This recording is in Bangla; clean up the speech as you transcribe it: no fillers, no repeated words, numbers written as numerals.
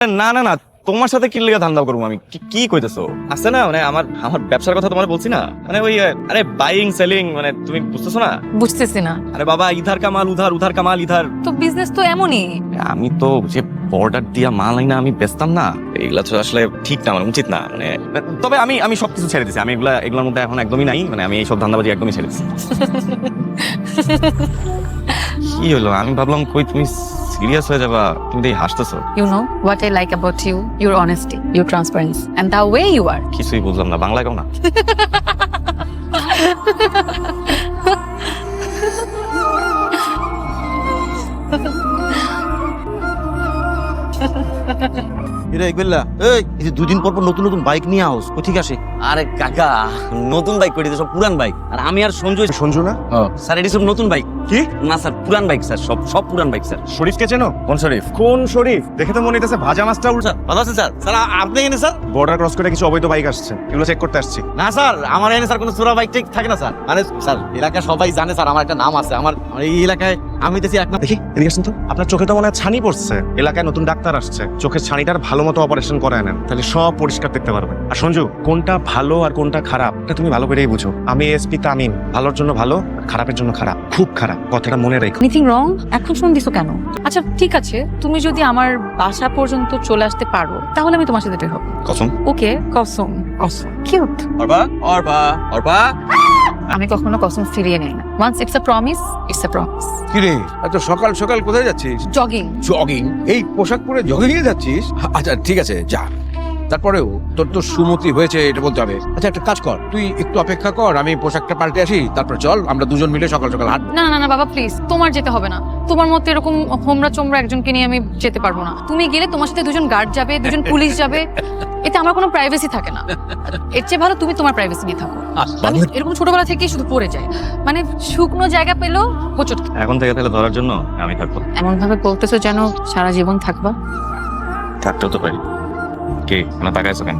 না না না, তোমার সাথে কি লেগে ধান্দা করবো আমি? কি কইতেছো? আছে না মানে আমার আমার ব্যবসার কথা তোমার বলছি না, মানে ওই আরে বাইং সেলিং, মানে তুমি বুঝতেছো না? বুঝতেছি না। আরে বাবা, ইধার কামাল উধার, উধার কামাল ইধার। তো বিজনেস তো এমনই। আমি তো যে বর্ডার দিয়া মাল আইনা আমি বেচতাম না, এগুলা তো আসলে ঠিক না, মানে উচিত না। মানে তবে আমি আমি সবকিছু ছেড়ে দিছি, আমি এগুলোর মধ্যে এখন একদমই নাই, মানে আমি এইসব ধান্দাবাজি একদমই ছেড়ে দিছি। কি হলো? আমি ভাবলাম কই তুমি সিরিয়াস হয়ে যাবা, তুমি দেখি হাসতেছো। You know what I like about you? Your honesty, your transparency, and the way you are. কিছুই বুঝলাম না, বাংলা কেউ না। এরা একবেলা এই যে দুদিন পর পর নতুন নতুন বাইক নিয়ে আস ও ঠিক আছে। আরে কাকা, নতুন বাইক করি সব পুরান বাইক। আর আমি আর সঞ্জু না স্যার, এটি সব নতুন বাইক। কি? না স্যার, পুরান বাইক স্যার, সব পুরান বাইক স্যার। শরীফকে চেনো? কোন শরীফ? কোন শরীফ? দেখে তো মনে হইতেছে ভাজা মাছটা উল্টা। স্যার ভালো আছেন স্যার? স্যার আপনি এনে স্যার? বর্ডার ক্রস করে কিছু অবৈধ বাইক আসছে, এগুলো চেক করতে আসছি। না স্যার, আমার এনে স্যার কোনো চোরা বাইক ঠিক থাকে না স্যার। মানে স্যার এলাকা সবাই জানে স্যার আমার একটা নাম আছে। আমার এই এলাকায় আমি দেখছি এক নাম। দেখি এদিকে আসুন তো। আপনার চোখে তো মনে হয় ছানি পড়ছে, এলাকায় নতুন ডাক্তার আসছে, চোখের ছানিটার ভালো মতো অপারেশন করে আনেন, তাহলে সব পরিষ্কার দেখতে পারবেন। আর সঞ্জু, কোনটা ভালো আর কোনটা খারাপ এটা তুমি ভালো করেই বুঝো। আমি এসপি তামিম, ভালোর জন্য ভালো আর খারাপের জন্য খারাপ, খুব খারাপ, কথাটা মনে রেখো। Anything wrong? এখন ফোন দিছো কেন? আচ্ছা ঠিক আছে, তুমি যদি আমার বাসা পর্যন্ত চলে আসতে পারো তাহলে আমি তোমার সাথে বের হবো। কসম? ওকে, কসম। কসম কিউট। অর্পা অর্পা অর্পা। আমি কখনো কসম ফিরিয়ে নেই না। Once it's a promise, it's a promise. কিরে এত সকাল সকাল কোথায় যাচ্ছিস? জগিং। জগিং? এই পোশাক পরে জগিং এ যাচ্ছিস? আচ্ছা ঠিক আছে যা, তারপরেও তোর তো সুমতি হয়েছে এটা বলতে হবে। আচ্ছা একটা কাজ কর, তুই একটু অপেক্ষা কর, আমি পোশাকটা পাল্টে আসি, তারপর চল আমরা দুজন মিলে সকাল সকাল হাঁটবো। না না না বাবা প্লিজ, তোমার যেতে হবে না। তোমার মতো এরকম হোমরা চোমরা একজনকে নিয়ে আমি যেতে পারবো না। তুমি গেলে তোমার সাথে দুজন গার্ড যাবে, দুজন পুলিশ যাবে, এতে আমার কোনো প্রাইভেসি থাকে না। এর চেয়ে ভালো তুমি তোমার প্রাইভেসি নিয়ে থাকো। আমি এরকম ছোটবেলা থেকেই শুধু পড়ে যাই, মানে শুকনো জায়গা পেলেও হোঁচট খাই। এখন থেকে তাহলে ধরার জন্য আমি থাকবো। এমন ভাবে বলতেছো যেন সারা জীবন থাকবা। থাকতেও তো পারি। কে না তাকাইছো কেন?